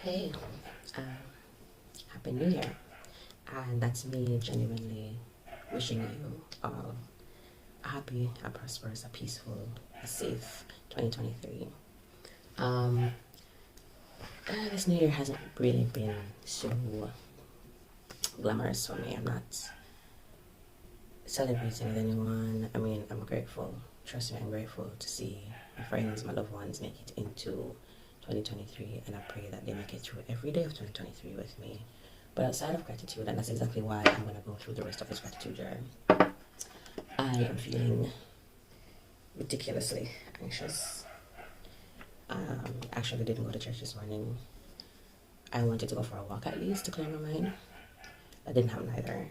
Hey, uh, Happy New Year. And that's me genuinely wishing you all a happy, a prosperous, a peaceful, a safe 2023. Um, this New Year hasn't really been so glamorous for me. I'm not celebrating with anyone. I mean, I'm grateful. Trust me, I'm grateful to see my friends, my loved ones make it into 2023, and I pray that they make it through every day of 2023 with me. But outside of gratitude, and that's exactly why I'm going to go through the rest of this gratitude journey, I am feeling ridiculously anxious. Actually, I didn't go to church this morning. I wanted to go for a walk at least to clear my mind. That didn't happen either.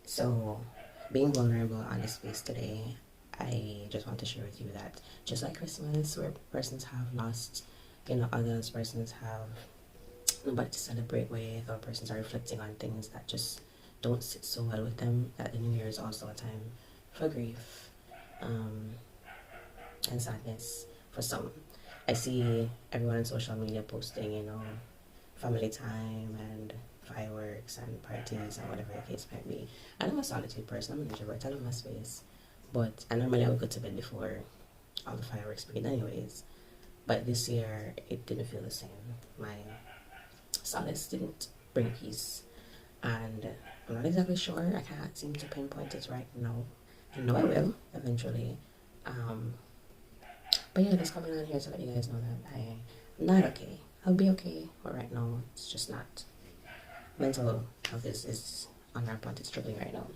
So, being vulnerable on this space today, I just want to share with you that just like Christmas, where persons have lost, others persons have nobody to celebrate with, or persons are reflecting on things that just don't sit so well with them, that the new year is also a time for grief and sadness for some. I see everyone on social media posting, family time and fireworks and parties and whatever the case might be. And I'm a solitude person, I'm an introvert, I love my space. But I normally would go to bed before all the fireworks begin anyways. But this year it didn't feel the same. My solace didn't bring peace. And I'm not exactly sure. I can't seem to pinpoint it right now. I know I will eventually. But yeah, just coming on here to let you guys know that I'm not okay. I'll be okay, but right now it's just not. Mental health is unrampant. It's struggling right now.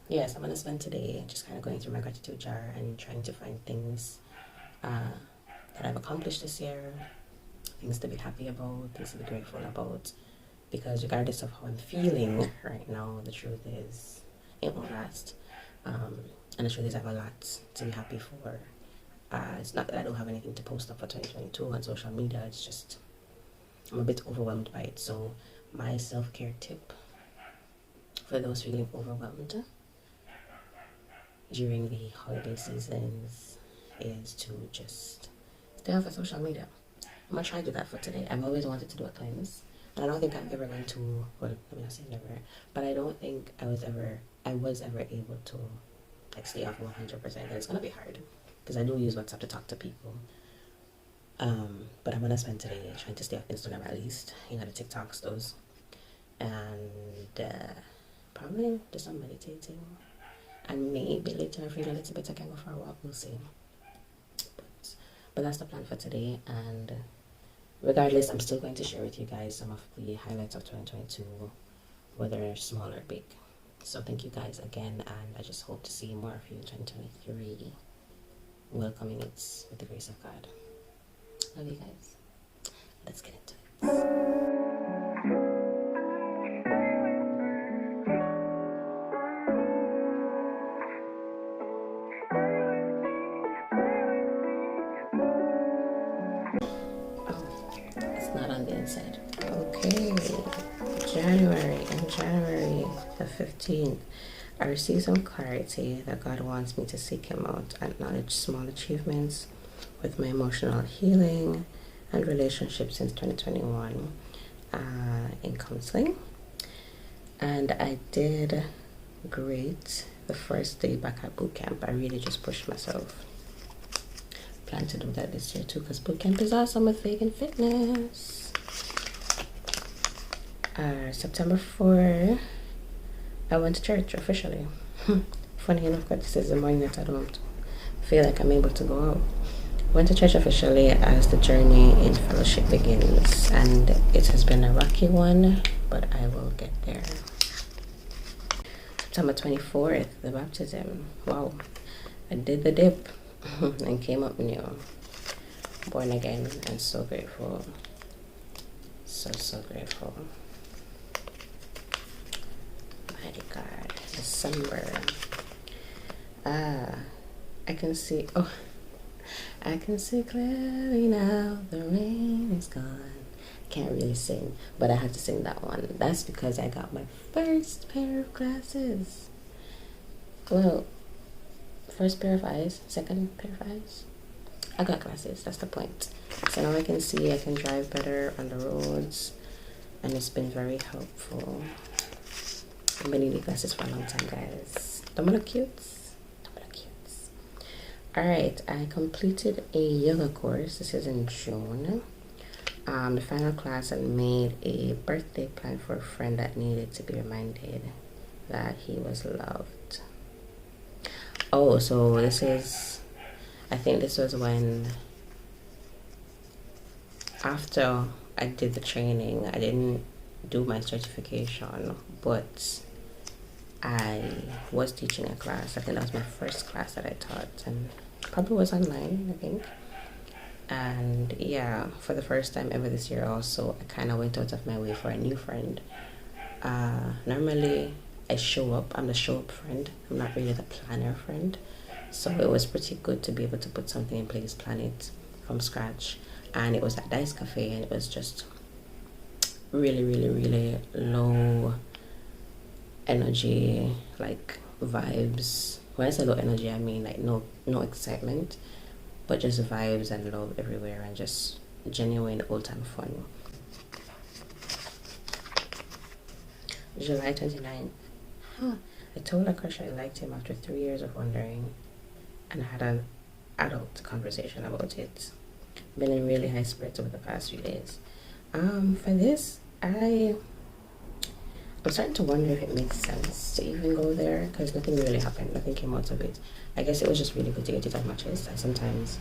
Yes, I'm gonna spend today just kind of going through my gratitude jar and trying to find things that I've accomplished this year, things to be happy about, things to be grateful about. Because regardless of how I'm feeling right now, the truth is it won't last. And the truth is I have a lot to be happy for. It's not that I don't have anything to post up for 2022 on social media. It's just I'm a bit overwhelmed by it. So my self-care tip for those feeling overwhelmed during the holiday seasons is to just stay off of social media. I'm gonna try to do that for today. I've always wanted to do a cleanse, and I don't think I'm ever going to. Well, let me not say never, but I don't think I was ever able to like stay off 100%. And it's gonna be hard because I do use WhatsApp to talk to people. But I'm gonna spend today trying to stay off Instagram at least. The TikToks, those, and probably do some meditating. And maybe later, if I feel a little bit, I can go for a walk. We'll see. But that's the plan for today. And regardless, I'm still going to share with you guys some of the highlights of 2022, whether small or big. So thank you guys again, and I just hope to see more of you in 2023. Welcoming it with the grace of God. Love you guys. Let's get into it. It's not on the inside. Okay. January the 15th, I received some clarity that God wants me to seek Him out, acknowledge small achievements with my emotional healing and relationships since 2021 in counseling. And I did great the first day back at boot camp. I really just pushed myself. Plan to do that this year too, because boot camp is awesome with vegan fitness. September 4, I went to church officially. Funny enough, God, this is the morning that I don't feel like I'm able to go out. Went to church officially as the journey in fellowship begins, and it has been a rocky one, but I will get there. September 24th, the baptism. Wow, I did the dip and came up new, born again, and so grateful. So grateful. Mighty God. December. I can see clearly now, the rain is gone. Can't really sing, but I had to sing that one. That's because I got my first pair of glasses. Well, first pair of eyes, second pair of eyes. I got glasses, that's the point. So now I can see, I can drive better on the roads, and it's been very helpful. I've been needing glasses for a long time, guys. Don't look cute. Alright, I completed a yoga course. This is in June. The final class, I made a birthday plan for a friend that needed to be reminded that he was loved. Oh, so this is, I think this was when, after I did the training, I didn't do my certification, but I was teaching a class. I think that was my first class that I taught, and probably was online, I think. And yeah, for the first time ever this year also, I kind of went out of my way for a new friend. Normally I show up, I'm the show up friend, I'm not really the planner friend, so it was pretty good to be able to put something in place, plan it from scratch. And it was at Dice Cafe, and it was just really low energy, like vibes. When I say low energy, I mean like no excitement, but just vibes and love everywhere, and just genuine old time fun. July 29th. I told a crush I liked him after 3 years of wondering, and I had an adult conversation about it. Been in really high spirits over the past few days. For this, I'm starting to wonder if it makes sense to even go there, because nothing really happened, nothing came out of it. I guess it was just really good to get it on my chest, and sometimes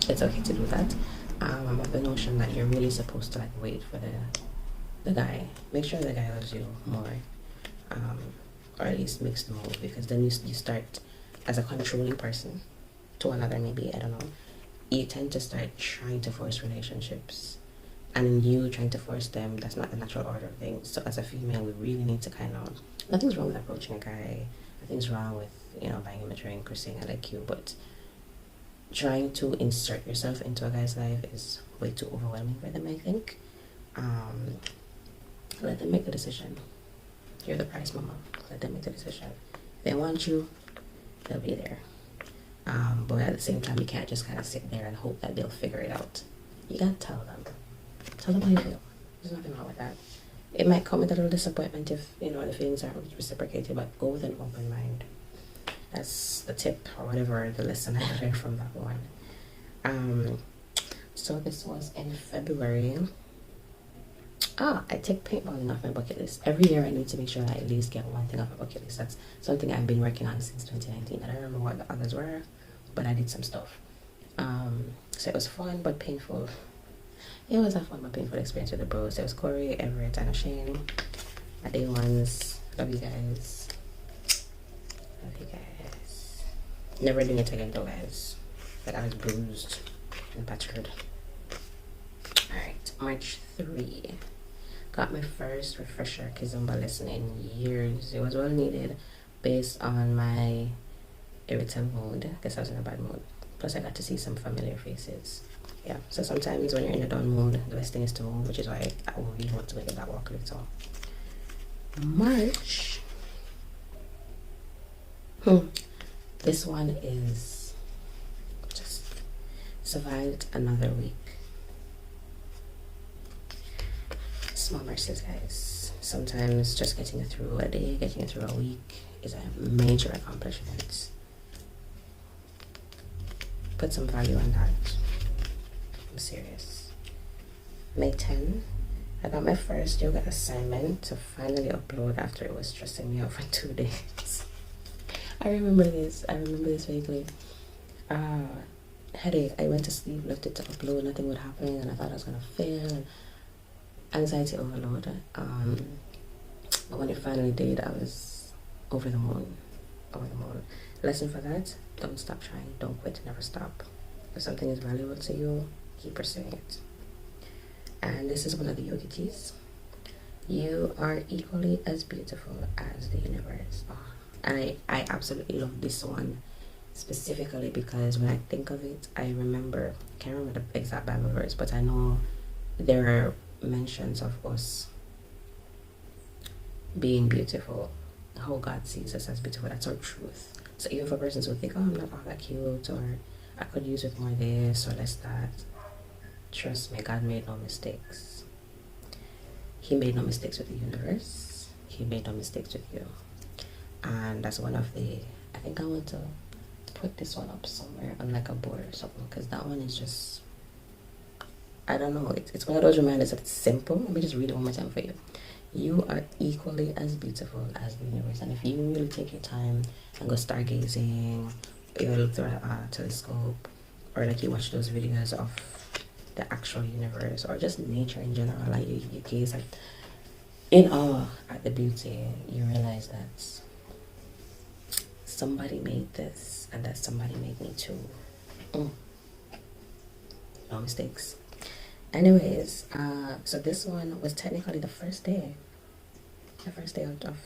it's okay to do that. I'm of the notion that you're really supposed to like wait for the guy. Make sure the guy loves you more, or at least makes the move, because then you start as a controlling person to another, maybe, I don't know. You tend to start trying to force relationships, and in you trying to force them, that's not the natural order of things. So as a female, we really need to kind of, nothing's wrong with approaching a guy, nothing's wrong with, you know, buying him a drink or saying I like you, but trying to insert yourself into a guy's life is way too overwhelming for them, I think. Let them make the decision. You're the prize mama. Let them make the decision. If they want you, they'll be there. But at the same time, you can't just kind of sit there and hope that they'll figure it out. You gotta tell them. Tell them how you feel. There's nothing wrong with that. It might come with a little disappointment if, you know, the feelings aren't reciprocated, but go with an open mind. That's the tip, or whatever the lesson I learned from that one. So this was in February. I take paintballing off my bucket list. Every year I need to make sure I at least get one thing off my bucket list. That's something I've been working on since 2019. I don't remember what the others were, but I did some stuff. So it was fun but painful. It was a fun but painful experience with the bros. There was Corey, Everett, and Shane. My day ones. Love you guys. Love you guys. Never doing it again though, guys. But I was bruised and battered. Alright, March 3. Got my first refresher Kizomba lesson in years. It was well needed based on my irritable mood. I guess I was in a bad mood. Plus I got to see some familiar faces. Yeah, so sometimes when you're in a down mood, the best thing is to move, which is why I really want to make that walk a little. March. This one is just survived another week. Small mercies, guys. Sometimes just getting through a day, getting through a week is a major accomplishment. Put some value on that. I'm serious. May 10, I got my first yoga assignment to finally upload after it was stressing me out for 2 days. I remember this vaguely. Headache. I went to sleep, left it to upload, nothing would happen, and I thought I was gonna fail. And anxiety overload. But when it finally did, I was over the moon. Lesson for that: don't stop trying, don't quit, never stop. If something is valuable to you, keep pursuing it. And this is one of the yoga keys. You are equally as beautiful as the universe. And I absolutely love this one specifically because when I think of it, I remember, can't remember the exact Bible verse, but I know there are mentions of us being beautiful, how God sees us as beautiful. That's our truth. So even for persons who think, oh, I'm not all that cute, or I could use with more this or less that. Trust me, God made no mistakes. He made no mistakes with the universe. He made no mistakes with you. And that's one of the, I think I want to put this one up somewhere on like a board or something, because that one is just, I don't know, it's one of those reminders that it's simple. Let me just read it one more time for you. You are equally as beautiful as the universe. And if you really take your time and go stargazing, you look through a telescope, or like you watch those videos of the actual universe or just nature in general, like you gaze like in awe at the beauty, you realize that somebody made this and that somebody made me too. No mistakes. Anyways, so this one was technically the first day out of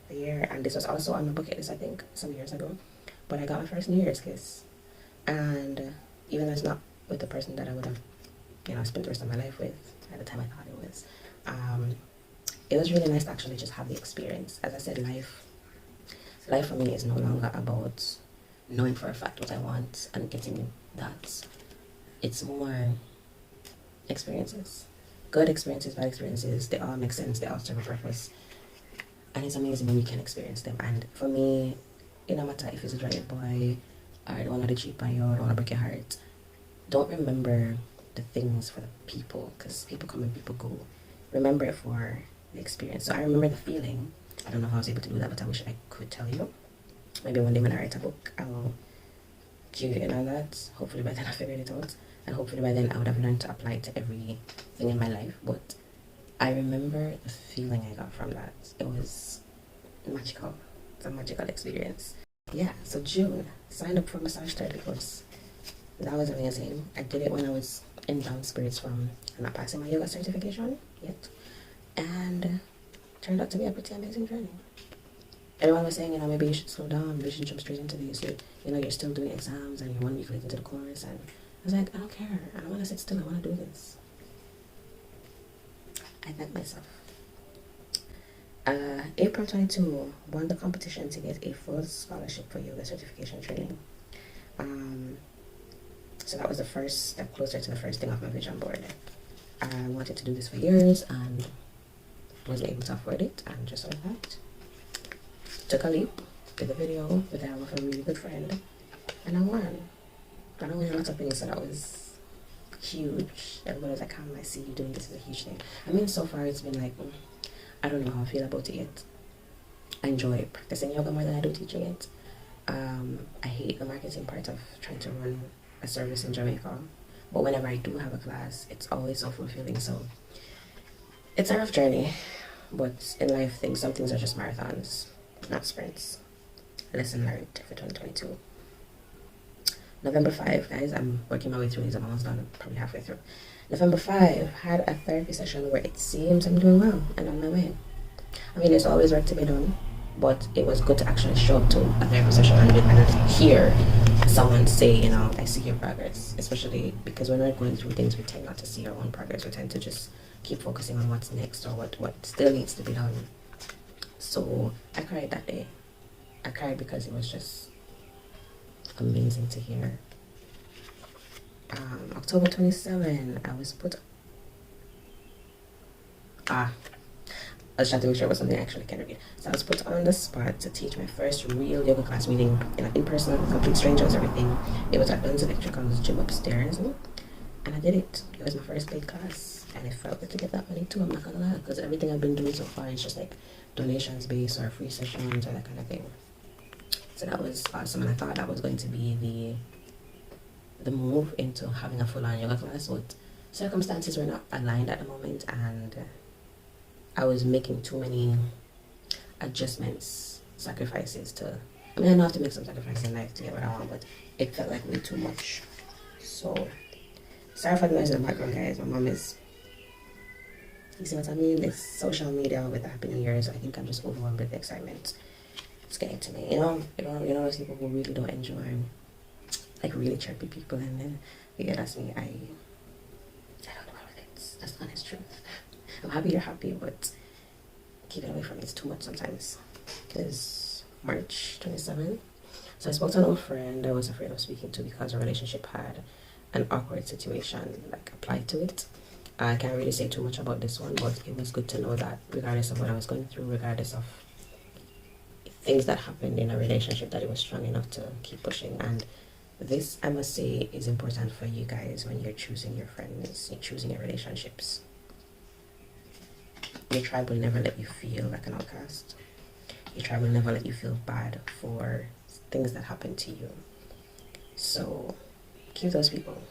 the year, and this was also on my bucket list, I think some years ago, but I got my first New Year's kiss. And even though it's not with the person that I would have, spent the rest of my life with at the time I thought it was really nice to actually just have the experience. As I said, life for me is no longer about knowing for a fact what I want and getting that. It's more experiences, good experiences, bad experiences. They all make sense, they all serve a purpose, and it's amazing when you can experience them. And for me, it no matter if it's a right boy or the one that cheat by you or the one that break your heart, don't remember the things for the people, because people come and people go. Remember it for the experience. So I remember the feeling. I don't know how I was able to do that, but I wish I could tell you. Maybe one day when I write a book, I'll cue you in on that. Hopefully by then I figured it out, and hopefully by then I would have learned to apply it to everything in my life. But I remember the feeling I got from that. It was magical. It's a magical experience. Yeah, so June, signed up for massage therapy course. That was amazing. I did it when I was in down spirits from not passing my yoga certification yet, and turned out to be a pretty amazing journey. Everyone was saying, maybe you should slow down, maybe you should jump straight into this. You're still doing exams and you're 1 week late into the course. And I was like, I don't care. I don't want to sit still. I want to do this. I thank myself. April 22, won the competition to get a full scholarship for yoga certification training. So that was the first step closer to the first thing off my vision board. I wanted to do this for years and wasn't able to afford it, and just like that, took a leap, did the video with the help of a really good friend, and I won. I don't win a lot of things, so that was huge. Everybody was like, I see you doing this, is a huge thing. I mean, so far it's been like, I don't know how I feel about it yet. I enjoy practicing yoga more than I do teaching it. I hate the marketing part of trying to run a service in Jamaica, but whenever I do have a class, it's always so fulfilling. So it's a rough journey, but in life, some things are just marathons, not sprints. Lesson learned for 2022. November 5, guys, I'm working my way through these. I'm almost done, probably halfway through. November 5, had a therapy session where it seems I'm doing well and on my way. I mean, there's always work to be done, but it was good to actually show up to a therapy session and hear someone say, I see your progress, especially because when we're going through things, we tend not to see our own progress. We tend to just keep focusing on what's next or what still needs to be done. So I cried that day. I cried because it was just amazing to hear. October 27, I was put. I was trying to make sure it was something I actually can read. So I was put on the spot to teach my first real yoga class, meeting in person, complete strangers, everything. It was at Ben's Electrical's gym upstairs, and I did it. It was my first paid class, and it felt good to get that money too. I'm not gonna lie, because everything I've been doing so far is just like donations based or free sessions or that kind of thing. So that was awesome, and I thought that was going to be the move into having a full-on yoga class, but circumstances were not aligned at the moment, and I was making too many adjustments, sacrifices to. I mean, I know I have to make some sacrifices in life to get what I want, but it felt like way too much. So, sorry for the noise in the background, guys. My mom is. You see what I mean? It's social media with the Happy New Year, so I think I'm just overwhelmed with the excitement. It's getting to me. You know those people who really don't enjoy, like really chirpy people, and then that's me. I don't know with it. That's the honest truth. I'm happy you're happy, but keep it away from me. It's too much sometimes. Because March 27th, So I spoke to an old friend I was afraid of speaking to because our relationship had an awkward situation like applied to it. I can't really say too much about this one, but it was good to know that regardless of what I was going through, regardless of things that happened in a relationship, that it was strong enough to keep pushing. And this, I must say, is important for you guys when you're choosing your friends, you're choosing your relationships. Your tribe will never let you feel like an outcast. Your tribe will never let you feel bad for things that happen to you. So keep those people.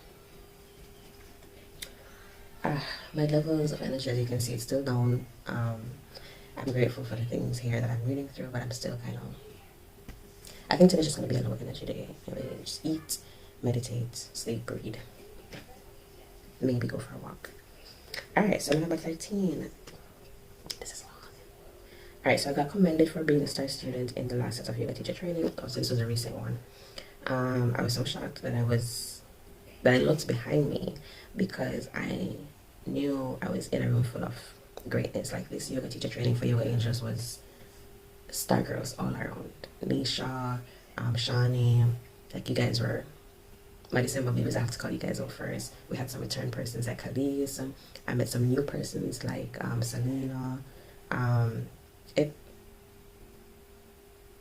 My levels of energy, as you can see, it's still down. I'm grateful for the things here that I'm reading through, but I'm still kind of... I think today's just going to be a low energy day. Anyway, just eat, meditate, sleep, read. Maybe go for a walk. Alright, so number 13. This is long. Alright, so I got commended for being a star student in the last set of yoga teacher training. Also, this was a recent one. I was so shocked that I looked behind me because I knew I was in a room full of greatness. Like, this yoga teacher training for Yoga Angels was star girls all around. Nisha, Shani, like, you guys were my December babies. I have to call you guys out first. We had some return persons like Khalees. I met some new persons like Selena,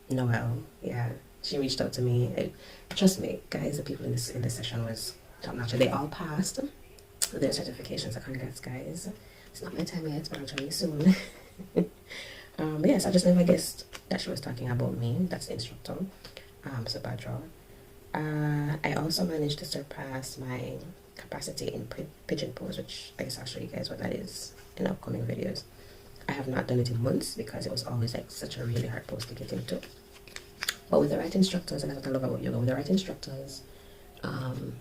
Noel. Yeah, she reached out to me. Trust me, guys, the people in this session was top notch. They all passed their certifications. So congrats, guys. It's not my time yet, but I'll join you soon. Yes, I just never guessed that she was talking about me. That's the instructor. So bad draw. I also managed to surpass my capacity in pigeon pose, which I guess I'll show you guys what that is in upcoming videos. I have not done it in months because it was always like such a really hard pose to get into. But with the right instructors, and that's what I love about yoga, with the right instructors and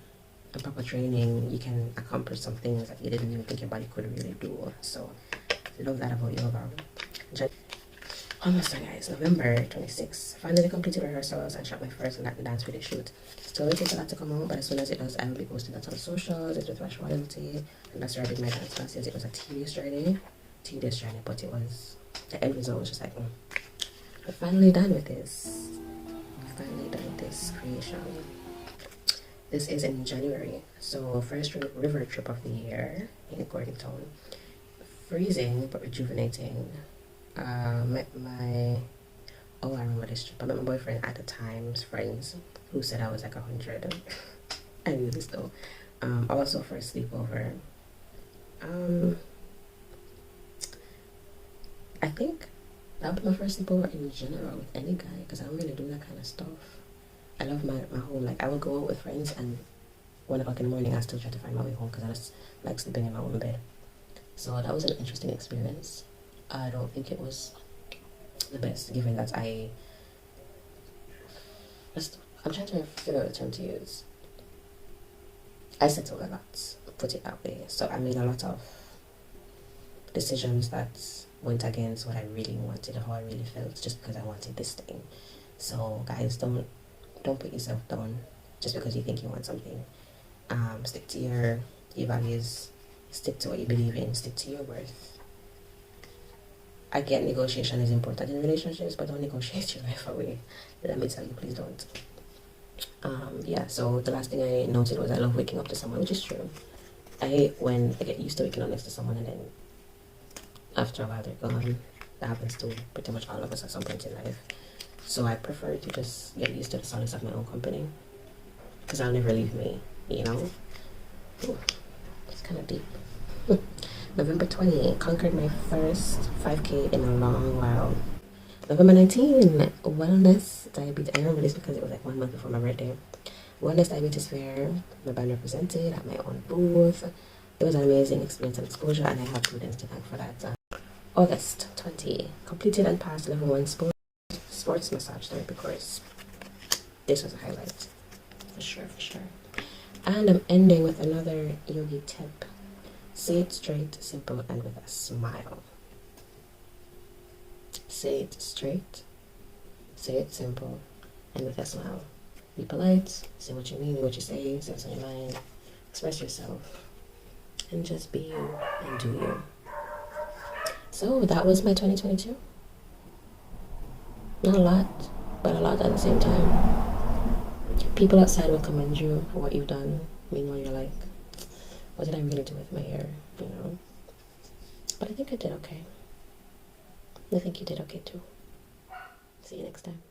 proper training, you can accomplish some things that you didn't even think your body could really do. So I love that about yoga. Almost done, guys. November 26th. Finally completed rehearsals and shot my first Latin dance video shoot. Still it takes a lot to come out, but as soon as it does, I will be posting that on socials. It's with Rush Royalty, and that's where I did my dance classes. It was a tedious journey, but it was, the end result was just like, I'm finally done with this. Finally done with this creation. This is in January, so first river trip of the year in Gordontown. Freezing but rejuvenating. Met my, I remember this trip. I met my boyfriend at the time's friends who said I was like 100. I knew this though. Also for a sleepover. I think that would be my first sleepover in general with any guy, because I don't really do that kind of stuff. I love my home. Like, I would go out with friends and 1 o'clock in the morning I still try to find my way home because I just like sleeping in my own bed. So that was an interesting experience. I don't think it was the best, given that I'm trying to figure out the term to use. I settled a lot, put it that way. So I made a lot of decisions that went against what I really wanted or how I really felt, just because I wanted this thing. So guys, don't put yourself down just because you think you want something. Stick to your values, stick to what you believe in, stick to your worth. I get negotiation is important in relationships, but don't negotiate your life away. Let me tell you, please don't. Yeah, so the last thing I noted was I love waking up to someone, which is true. When I get used to waking up next to someone and then after a while they're gone. That happens to pretty much all of us at some point in life. So I prefer to just get used to the solace of my own company, because I'll never leave me, you know? Ooh, it's kind of deep. November 20, conquered my first 5K in a long while. November 19, wellness diabetes. I remember this because it was like 1 month before my birthday. Wellness diabetes fair, my band represented at my own booth. It was an amazing experience and exposure, and I have students to thank for that. August 20, completed and passed level 1 sports massage therapy course. This was a highlight, for sure. And I'm ending with another yogi tip. Say it straight, simple, and with a smile. Say it straight, say it simple, and with a smile. Be polite, say what you mean, what you say what's on your mind, express yourself, and just be you and do you. So that was my 2022. Not a lot, but a lot at the same time. People outside will commend you for what you've done. Meanwhile, you're like, what did I really do with my hair? You know? But I think I did okay. I think you did okay too. See you next time.